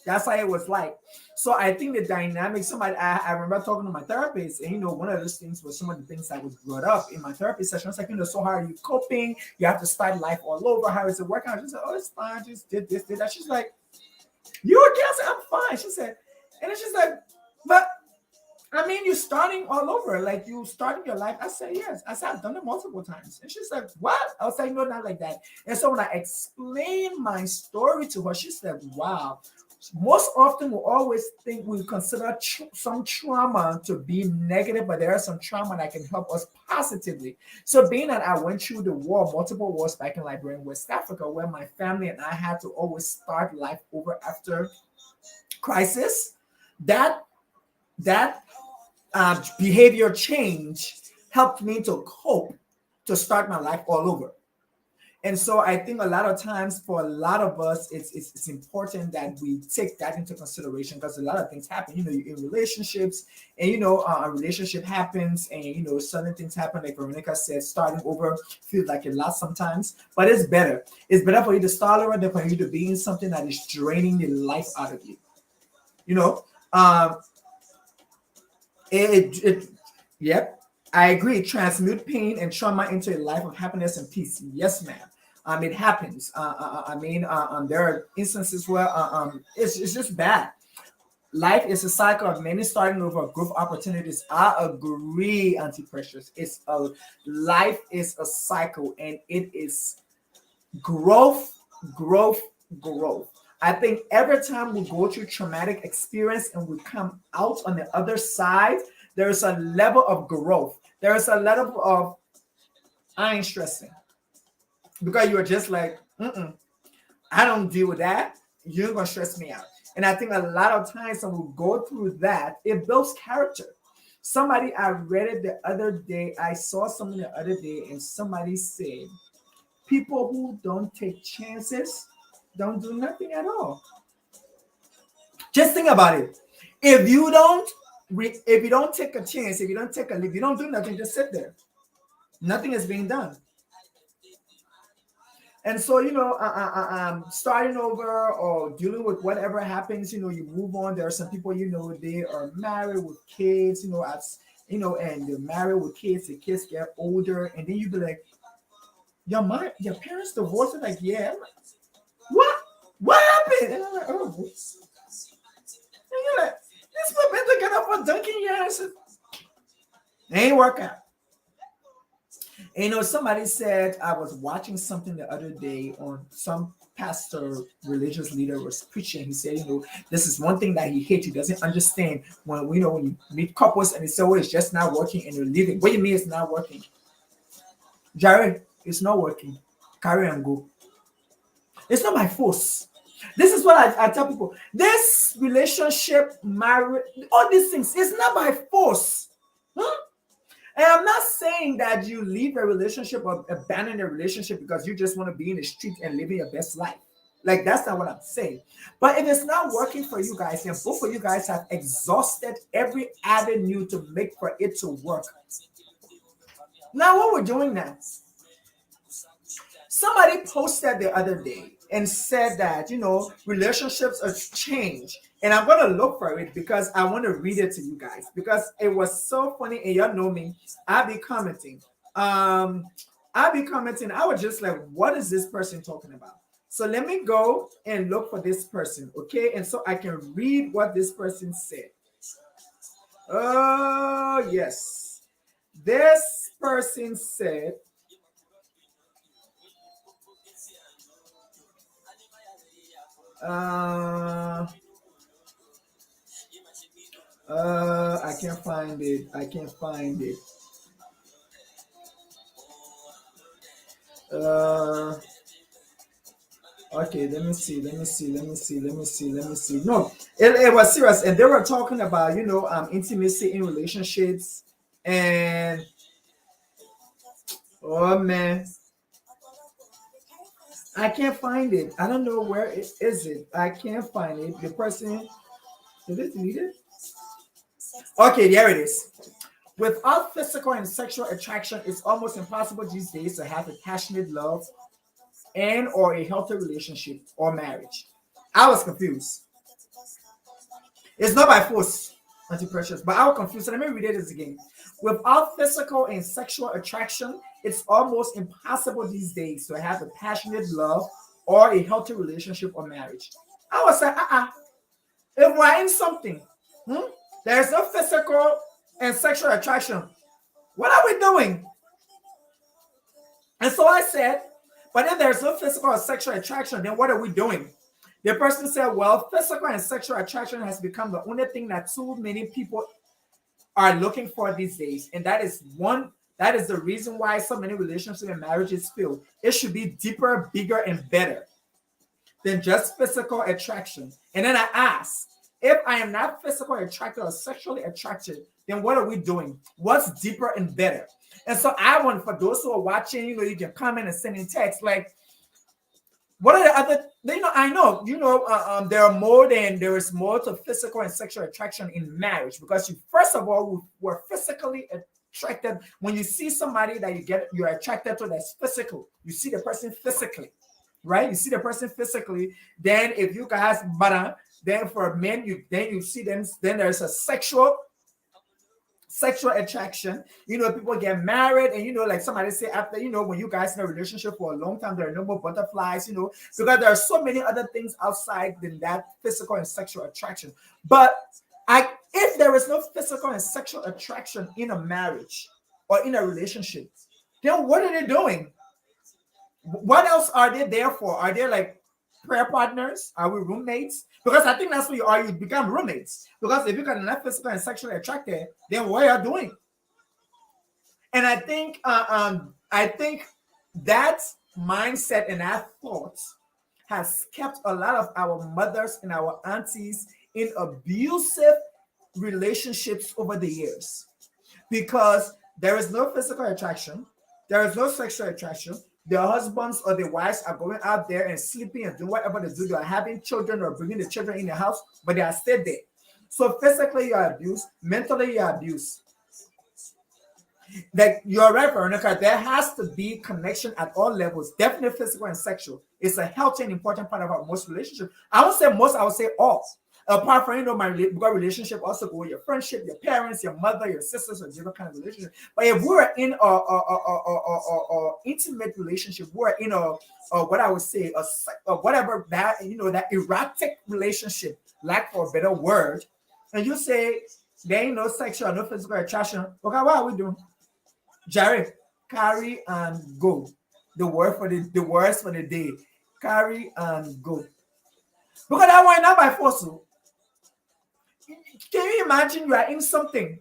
That's how it was like. So I think the dynamic, I remember talking to my therapist, and one of those things was some of the things that was brought up in my therapy session. I was like, so how are you coping? You have to start life all over. How is it working? I just said, oh, it's fine. Just did this, did that. She's like, you okay? I said, I'm fine. She said, and then she's like, but I mean, you're starting all over, like you starting your life. I said, yes. I said, I've done it multiple times. And she's like, what? I was like, no, not like that. And so when I explained my story to her, she said, wow. Most often we always think we consider some trauma to be negative, but there are some trauma that can help us positively. So being that I went through the war, multiple wars back in Liberia and West Africa, where my family and I had to always start life over after crisis, that behavior change helped me to cope, to start my life all over. And so I think a lot of times for a lot of us, it's important that we take that into consideration, because a lot of things happen. You're in relationships, and a relationship happens, and certain things happen. Like Veronica said, starting over feels like a lot sometimes, but it's better. It's better for you to start over than for you to be in something that is draining the life out of you. Um, Yep, I agree. Transmute pain and trauma into a life of happiness and peace. Yes, ma'am. It happens. There are instances where it's just bad. Life is a cycle of many starting over, growth opportunities. I agree, Auntie Precious. Life is a cycle, and it is growth, growth, growth. I think every time we go through traumatic experience and we come out on the other side, there is a level of growth. There is a level of, I ain't stressing. Because you're just like, I don't deal with that. You're going to stress me out. And I think a lot of times when we go through that, it builds character. I read it the other day. I saw something the other day, and somebody said, people who don't take chances don't do nothing at all. Just think about it. If you don't take a chance, if you don't take a leap, you don't do nothing, just sit there. Nothing is being done. And so, starting over or dealing with whatever happens, you move on. There are some people, they are married with kids, and they're married with kids. The kids get older, and then you be like, your parents divorced? Like, yeah. What happened? And I'm like, oh. And you're like, this was been together for donkey years. It ain't work out. And somebody said, I was watching something the other day on some pastor, religious leader was preaching. He said, this is one thing that he hates. He doesn't understand when when you meet couples and they say, oh, it's just not working and you're leaving. What do you mean it's not working? Jared, it's not working. Carry and go. It's not by force. This is what I tell people. This relationship, marriage, all these things, it's not by force. And I'm not saying that you leave a relationship or abandon a relationship because you just want to be in the street and living your best life. Like, that's not what I'm saying. But if it's not working for you guys, and both of you guys have exhausted every avenue to make for it to work. Now, what we're doing now, somebody posted the other day and said that, relationships have changed. And I'm going to look for it because I want to read it to you guys because it was so funny. And y'all know me. I be commenting. I was just like, what is this person talking about? So let me go and look for this person. Okay. And so I can read what this person said. Oh, yes. This person said, I can't find it. Okay, let me see. No, it was serious, and they were talking about intimacy in relationships, and oh man, I can't find it. I don't know where it is. I can't find it. The person, did it delete it? Okay, there it is. Without physical and sexual attraction, it's almost impossible these days to have a passionate love and or a healthy relationship or marriage. I was confused. It's not by force, Auntie Precious, but I will confuse. So let me read this again. Without physical and sexual attraction, it's almost impossible these days to have a passionate love or a healthy relationship or marriage. I was like, if we're in something, there's no physical and sexual attraction. What are we doing? And so I said, but if there's no physical or sexual attraction, then what are we doing? The person said, well, physical and sexual attraction has become the only thing that too many people are looking for these days. And that is the reason why so many relationships and marriages fail. It should be deeper, bigger, and better than just physical attraction. And then I asked, if I am not physically attracted or sexually attracted, then what are we doing? What's deeper and better? And so I want, for those who are watching, you can comment and send in text, like, what are the other, I know, there is more to physical and sexual attraction in marriage, because you, first of all, we're physically attracted. When you see somebody that you're attracted to that's physical, you see the person physically, right? You see the person physically. Then if you guys, then for men, you see them, then there's a sexual attraction. People get married, and like somebody say, after when you guys in a relationship for a long time, there are no more butterflies, because there are so many other things outside than that physical and sexual attraction. But if there is no physical and sexual attraction in a marriage or in a relationship, then what are they doing? What else are they there for? Are they like prayer partners? Are we roommates? Because I think that's what you are. You become roommates. Because if you are not physically and sexually attracted, then what are you doing? And I think that mindset and that thought has kept a lot of our mothers and our aunties in abusive relationships over the years, because there is no physical attraction, there is no sexual attraction. The husbands or the wives are going out there and sleeping and doing whatever they do. They are having children or bringing the children in the house, but they are still there. So physically you are abused, mentally you are abused. Like you're right, Veronica, there has to be connection at all levels, definitely physical and sexual. It's a healthy and important part of our most relationships. I would say most, I would say all. Apart from, my relationship also go with your friendship, your parents, your mother, your sisters, or different kind of relationship. But if we're in a intimate relationship, we're in what I would say, whatever that, that erotic relationship, lack for a better word, and you say there ain't no sexual, no physical attraction, okay, what are we doing? Jerry, carry and go. The words for the day, carry and go. Because that one not by force. Can you imagine you are in something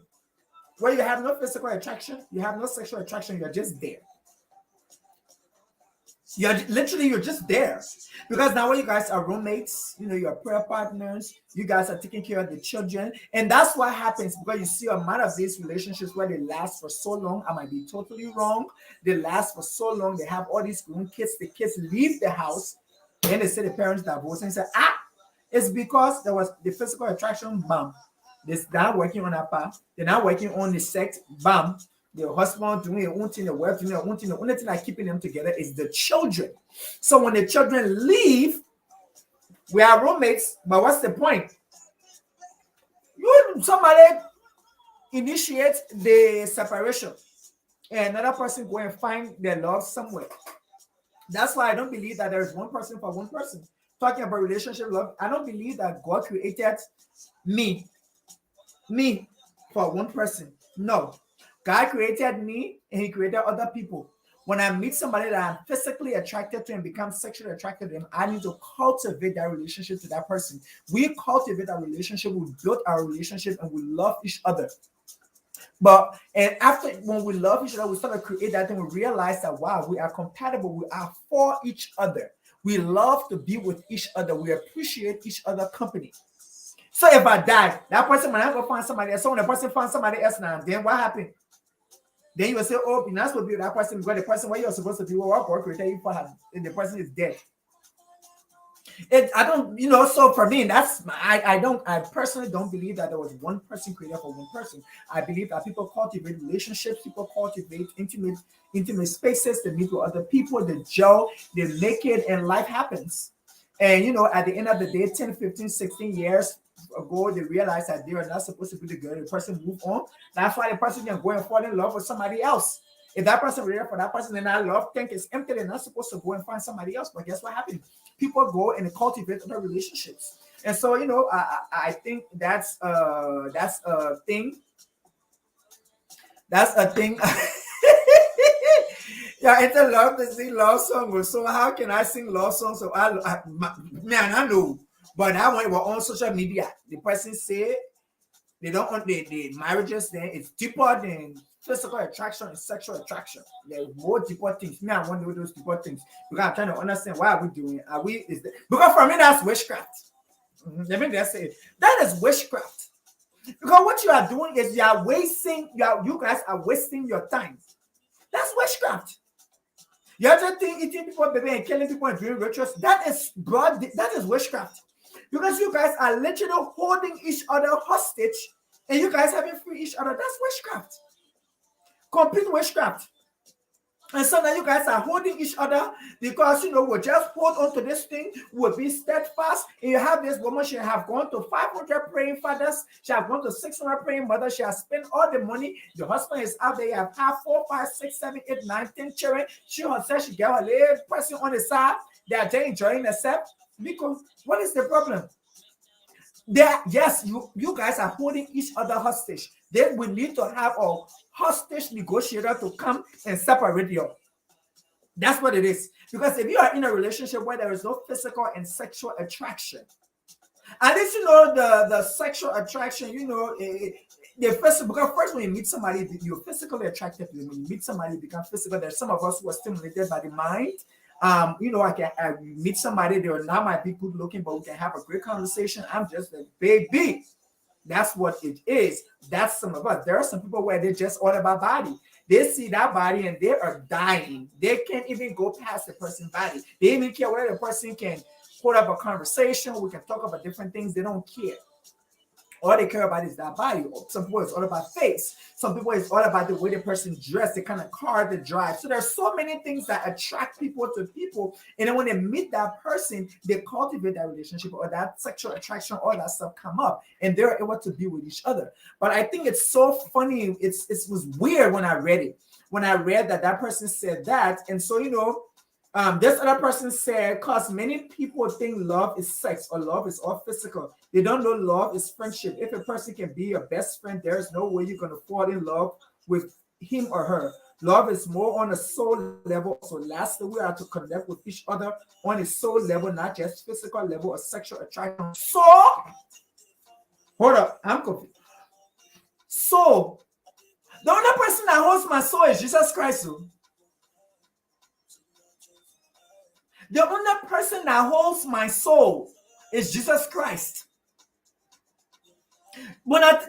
where you have no physical attraction, you have no sexual attraction, you're just there. You're just there. Because now when you guys are roommates, you're prayer partners, you guys are taking care of the children. And that's what happens, because you see a lot of these relationships where they last for so long. I might be totally wrong. They last for so long. They have all these grown kids. The kids leave the house. Then they say the parents divorce and say, it's because there was the physical attraction, bam. They're not working on that part. They're not working on the sex, bam. The husband doing their own thing, the wife doing their own thing. The only thing that's keeping them together is the children. So when the children leave, we are roommates, but what's the point? Somebody initiates the separation, and another person go and find their love somewhere. That's why I don't believe that there is one person for one person. Talking about relationship love, I don't believe that God created me for one person. No, God created me and he created other people. When I meet somebody that I'm physically attracted to and become sexually attracted to them, I need to cultivate that relationship to that person. We cultivate our relationship, we build our relationship, and we love each other. And after, when we love each other, we start to create that thing, we realize that, wow, we are compatible, we are for each other. We love to be with each other. We appreciate each other's company. So if I die, that person might not go find somebody else. So when the person finds somebody else now, then what happened? Then you will say, oh, you're not supposed to be with that person, because the person where you're supposed to be, what work with you for, and the person is dead. I don't, so for me, I personally don't believe that there was one person created for one person. I believe that people cultivate relationships, people cultivate intimate spaces, they meet with other people, they gel, they make it, and life happens. And, at the end of the day, 10, 15, 16 years, ago, they realize that they are not supposed to be together. The person move on. That's why the person can go and fall in love with somebody else. If that person really for that person, then that love tank is empty. They're not supposed to go and find somebody else. But guess what happened? People go and cultivate other relationships. And so, I think that's a thing. That's a thing. Yeah, it's a love to sing love songs. So how can I sing love songs? So man, I know. But that one was on social media. The person said they don't want the marriages then it's deeper than physical attraction and sexual attraction. They're more deeper things. Me, I want to do those deeper things because I'm trying to understand why are we doing it? Because for me that's witchcraft. Let me just say it. That is witchcraft. Because what you are doing is you guys are wasting your time. That's witchcraft. The other thing, eating people, baby, and killing people and doing rituals, that is witchcraft. Because you guys are literally holding each other hostage and you guys having free each other. That's witchcraft. Complete witchcraft. And so now you guys are holding each other because, we'll just hold on to this thing. We'll be steadfast. And you have this woman, she have gone to 500 praying fathers. She have gone to 600 praying mothers. She has spent all the money. The husband is out there. You have 4, 5, 6, 7, 8, 9, 10 children. She herself, she get her little person on the side. They are just enjoying themselves. Because what is the problem? Yes, you guys are holding each other hostage. Then we need to have a hostage negotiator to come and separate you. That's what it is. Because if you are in a relationship where there is no physical and sexual attraction, at least the sexual attraction, the first, because first when you meet somebody, you're physically attracted to them. When you meet somebody, you become physical. There's some of us who are stimulated by the I can meet somebody, they are not might be good looking, but we can have a great conversation. I'm just a baby. That's what it is. That's some of us. There are some people where they're just all about body. They see that body and they are dying. They can't even go past the person's body. They even care whether the person can hold up a conversation. We can talk about different things. They don't care. All they care about is that body. Some people it's all about face. Some people it's all about the way the person dressed, the kind of car they drive. So there's so many things that attract people to people. And then when they meet that person, they cultivate that relationship or that sexual attraction, all that stuff come up. And they're able to be with each other. But I think it's so funny. It was weird when I read it. When I read that person said that. And so, this other person said, because many people think love is sex or love is all physical. They don't know love is friendship. If a person can be your best friend, there is no way you're going to fall in love with him or her. Love is more on a soul level. So lastly, we are to connect with each other on a soul level, not just physical level or sexual attraction. So, hold up, I'm confused. So, the only person that holds my soul is Jesus Christ. The only person that holds my soul is Jesus Christ.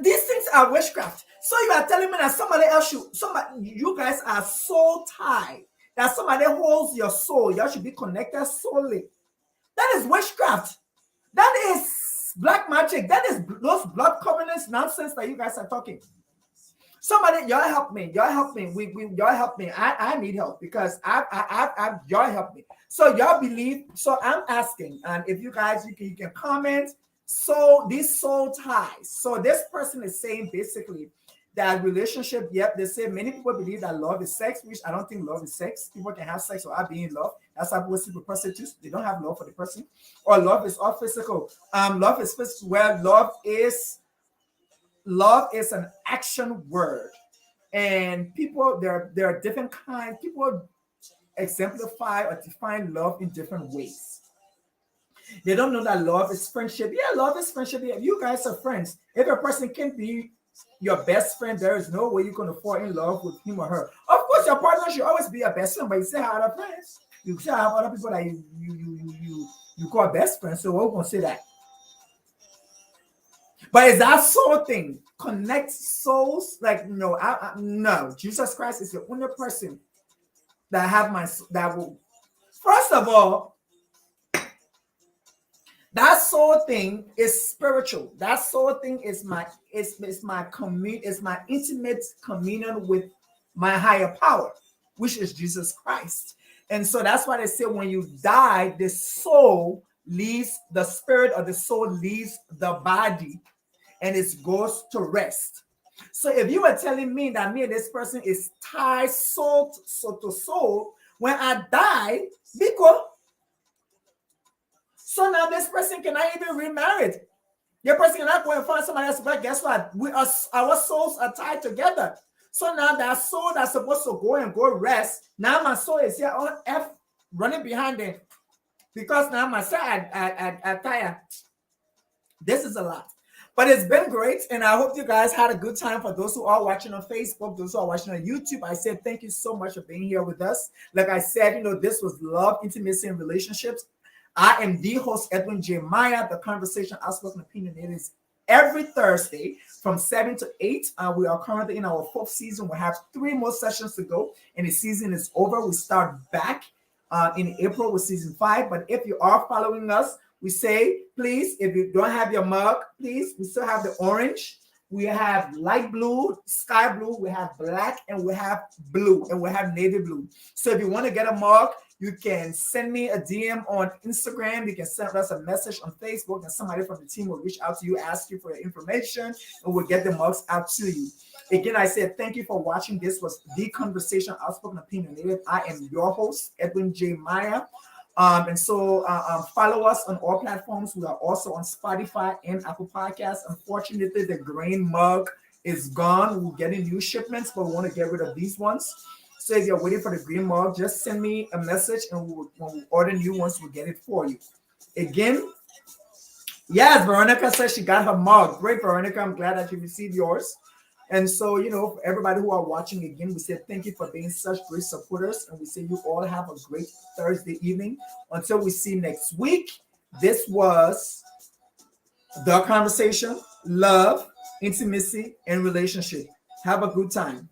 These things are witchcraft. So you are telling me that you guys are so tied that somebody holds your soul. You should be connected solely. That is witchcraft. That is black magic. That is those blood covenants nonsense that you guys are talking. Somebody, y'all help me. Y'all help me. Y'all help me. I need help because y'all help me. So y'all believe. So I'm asking, and if you guys, you can comment. So these soul ties. So this person is saying basically that relationship. Yep, they say many people believe that love is sex, which I don't think love is sex. People can have sex without being in love. That's how people see prostitutes. They don't have love for the person. Or love is all physical. Love is physical. Well, love is an action word, and people there are different kinds. People exemplify or define love in different ways. They don't know that love is friendship. Yeah, love is friendship. Yeah, you guys are friends. If a person can be your best friend, there is no way you're going to fall in love with him or her. Of course, your partner should always be your best friend, but you still have other friends. You still have other people that you call best friends. So we're going to say that. But is that soul thing connect souls? Like no, no. Jesus Christ is the only person that that will. First of all, that soul thing is spiritual. That soul thing is my intimate communion with my higher power, which is Jesus Christ. And so that's why they say when you die, the soul leaves the spirit, or the soul leaves the body, and it goes to rest. So if you were telling me that me and this person is tied soul to soul, when I die, because so now this person cannot even remarry. Your person cannot go and find somebody else, but guess what? Our souls are tied together. So now that soul that's supposed to go rest, now my soul is here on F running behind them. Because now my side I tired. This is a lot. But it's been great, and I hope you guys had a good time. For those who are watching on Facebook, those who are watching on YouTube, I said thank you so much for being here with us. Like I said, this was love, intimacy, and relationships. I am the host, Edwin J. Maya. The conversation, Outspoken Opinionated, is every Thursday from 7 to 8. We are currently in our 4th season. We have 3 more sessions to go, and the season is over. We start back in April with season 5. But if you are following us, we say, please, if you don't have your mug, please, we still have the orange. We have light blue, sky blue, we have black, and we have blue, and we have navy blue. So if you want to get a mug, you can send me a DM on Instagram. You can send us a message on Facebook, and somebody from the team will reach out to you, ask you for your information, and we'll get the mugs out to you. Again, I said thank you for watching. This was The Conversation, Outspoken Opinionated. I am your host, Edwin J. Maya. And so follow us on all platforms. We are also on Spotify and Apple Podcasts. Unfortunately, the green mug is gone. We're getting new shipments, but we want to get rid of these ones. So if you're waiting for the green mug, just send me a message, and when we order new ones, we'll get it for you. Again, yes, Veronica says she got her mug. Great, Veronica. I'm glad that you received yours. And so, for everybody who are watching, again, we say thank you for being such great supporters. And we say you all have a great Thursday evening. Until we see next week, this was The Conversation, Love, Intimacy, and Relationship. Have a good time.